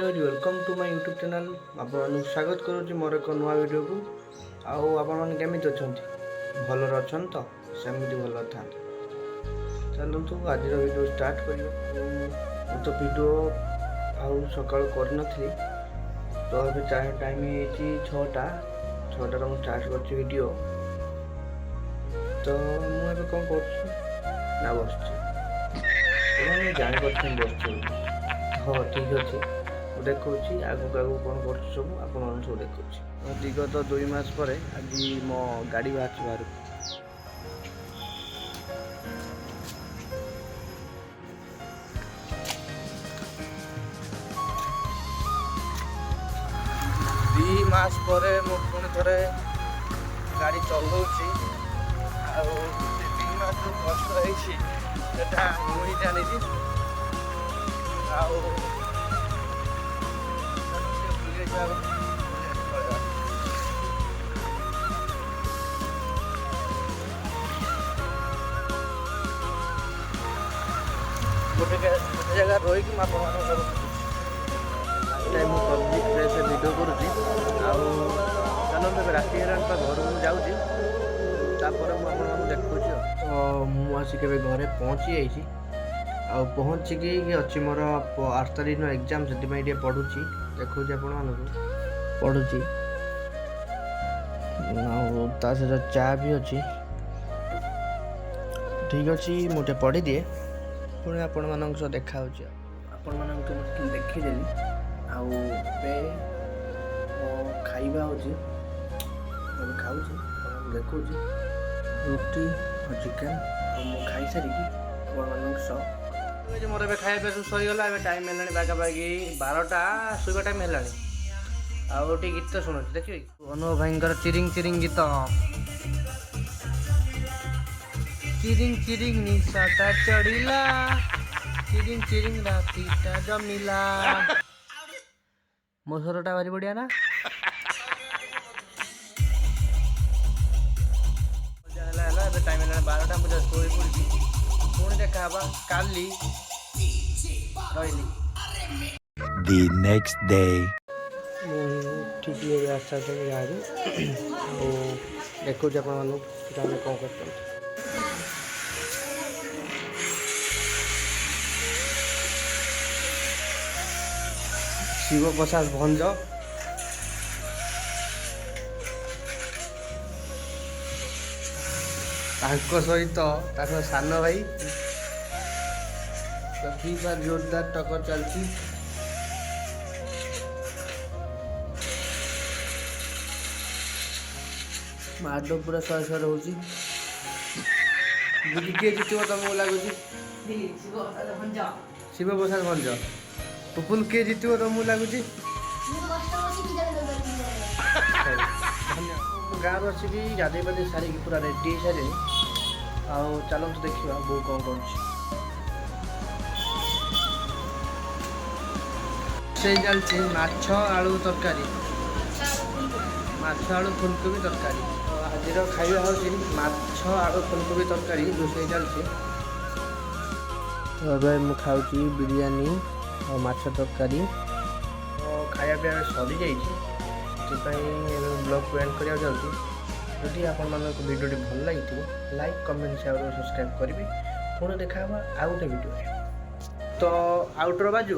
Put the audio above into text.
Jay welcome to my YouTube channel. ଆପଣମାନଙ୍କୁ ସ୍ୱାଗତ କରୁଛି ମୋର ଏକ ନୂଆ ଭିଡ଼ିଓକୁ। ଆଉ ଆପଣମାନେ କେମିତି ଅଛନ୍ତି? ଭଲରେ ଅଛନ୍ତି ତ? ସେମିତି ଭଲ ଥାନ୍ତି। ଚାଲନ୍ତୁ ଆଜିର ଭିଡ଼ିଓ ଷ୍ଟାର୍ଟ କରିବା। ମୁଁ ତ ଭିଡ଼ିଓ ଆଉ ସକାଳୁ କରିନଥିଲି, ତ ଏବେ ଟାଇମ୍ ହେଇଛି 6ଟାରେ ମୁଁ ଷ୍ଟାର୍ଟ କରିଛି ଭିଡ଼ିଓ। ତ ମୁଁ ଏବେ କ'ଣ କରୁଛି ନା ବସିଛି। ମୁଁ ଜାଣିପାରୁଛନ୍ତି ବସିଛି ବୋଲି। ହଁ ଠିକ୍ ଅଛି, ମୁଁ ଦେଖାଉଛି ଆଗକୁ କ'ଣ କରୁଛି ସବୁ ଆପଣମାନଙ୍କୁ ସବୁ ଦେଖାଉଛି। ବିଗତ 2 ମାସ ପରେ ଆଜି ମୋ ଗାଡ଼ି ବାହାରିଛି ବାହାରକୁ। ଦୁଇ ମାସ ପରେ ମୁଁ ପୁଣି ଥରେ ଗାଡ଼ି ଚଲାଉଛି। ଆଉ 2 ମାସ ଯେଉଁ କଷ୍ଟ ହେଇଛି ସେଟା ମୁଁ ହିଁ ଜାଣିଛି। ଆଉ ଗୋଟେ ଜାଗା ରହିକି ମୁଁ ଆପଣମାନଙ୍କୁ ମୁଁ କରୁଛି ଫ୍ରେଶ୍ ଭିଡ଼ିଓ କରୁଛି। ଆଉ ଚାଲନ୍ତୁ ଏବେ ରାତି ହେଲାଣି ତ ଘରକୁ ମୁଁ ଯାଉଛି, ତାପରେ ମୁଁ ଆପଣମାନଙ୍କୁ ଦେଖାଉଛି। ତ ମୁଁ ଆସିକି ଏବେ ଘରେ ପହଞ୍ଚି ଯାଇଛି। ଆଉ ପହଞ୍ଚିକି ଅଛି ମୋର 8 ତାରିଖ ଏକ୍ଜାମ୍, ସେଥିପାଇଁ ଟିକେ ପଢ଼ୁଛି। ଦେଖାଉଛି ଆପଣମାନଙ୍କୁ ପଢ଼ୁଛି। ଆଉ ତା ସହିତ ଚା ବି ଅଛି। ଠିକ୍ ଅଛି, ମୁଁ ଟିକେ ପଢ଼ିଦିଏ, ପୁଣି ଆପଣମାନଙ୍କ ସହ ଦେଖା ହେଉଛି। ଆପଣମାନଙ୍କୁ କେମିତି ଦେଖିଦେଲି। ଆଉ ଏବେ ମୋ ଖାଇବା ହେଉଛି, ଏବେ ଖାଉଛି, ଆପଣଙ୍କୁ ଦେଖାଉଛି ରୁଟି ଆଉ ଚିକେନ୍। ଆଉ ମୁଁ ଖାଇସାରିକି ଆପଣମାନଙ୍କ ସହ ମୋର ଏବେ ଖାଇବା ପିଇବା ସବୁ ସରିଗଲା। ଏବେ ଟାଇମ୍ ହେଲାଣି ପାଖାପାଖି 12ଟା, ଶୋଇବା ଟାଇମ୍ ହେଲାଣି। ଆଉ ଟିକେ ଗୀତ ଶୁଣୁଛି, ଦେଖିବେ ଅନୁଭବ ଭାଇଙ୍କର ଚିରିଂ ଚିରିଂ ଗୀତ। ଚିରିଂ ଚିରିଂ ନିଶାଟା ଚଢ଼ିଲା, ଚିରିଂ ଚିରିଂ ରାତିଟା ଜମିଲା। ମୋ ସ୍ୱରଟା ଭାରି ବଢ଼ିଆ ନା? ହେଲା ଏବେ ଟାଇମ୍ ହେଲାଣି 12ଟା, ମୁଁ ଶୋଇ ପଡ଼ିଛି। ପୁଣି ଦେଖା ହେବା କାଲି। ରହିଲି। The next day. ମୁଁ ଠିକ୍ ଏବେ ଆସ୍ତେ ଆସ୍ତେ ଗାଡ଼ି ଆଉ ଦେଖାଉଛି ଆପଣମାନଙ୍କୁ ଆମେ କ'ଣ କରୁଛନ୍ତି। ଶିବପ୍ରସାଦ ଭଞ୍ଜ, ତାଙ୍କ ସହିତ ତାଙ୍କ ସାନ ଭାଇ ଫିଫା ଜୋରଦାର ଟକ୍କର ଚାଲିଛି। ମାଡ଼ ପୁରା 100 ରହୁଛି। କିଏ ଜିତିବ ତମକୁ ଲାଗୁଛି? ଶିବପ୍ରସାଦ ଭଞ୍ଜ। ପୁପୁଲ କିଏ ଜିତିବ ତମକୁ ଲାଗୁଛି? ମୁଁ ଗାଁରୁ ଆସିକି ଗାଧୋଇ ପାଧୋଇ ସାରିକି ପୁରା ରେଡ଼ି ହେଇସାରିଲିଣି। ଆଉ ଚାଲନ୍ତୁ ଦେଖିବା ବୋଉ କ'ଣ କରୁଛି। ସେଇ ଚାଲିଛି ମାଛ ଆଳୁ ତରକାରୀ, ମାଛ ଆଳୁ ଫୁଲକୋବି ତରକାରୀ। ଆଜିର ଖାଇବା ହେଉଛି ମାଛ ଆଳୁ ଫୁଲକୋବି ତରକାରୀ, ରୋଷେଇ ଚାଲିଛି। ତ ଏବେ ମୁଁ ଖାଉଛି ବିରିୟାନୀ ଆଉ ମାଛ ତରକାରୀ। ତ ଖାଇବା ପିଇବା ସରିଯାଇଛି, ସେଥିପାଇଁ ଏବେ ବ୍ଲଗ୍କୁ ଏଣ୍ଡ କରିବାକୁ ଯାଉଛି। ଯଦି ଆପଣମାନଙ୍କୁ ଭିଡ଼ିଓଟି ଭଲ ଲାଗିଥିବ, ଲାଇକ୍ କମେଣ୍ଟ ସେୟାର ଓ ସବସ୍କ୍ରାଇବ୍ କରିବେ। ପୁଣି ଦେଖା ହେବା ଆଉ ଗୋଟେ ଭିଡ଼ିଓରେ। ତ ଆଉଟ୍ରୋ ବାଜୁ।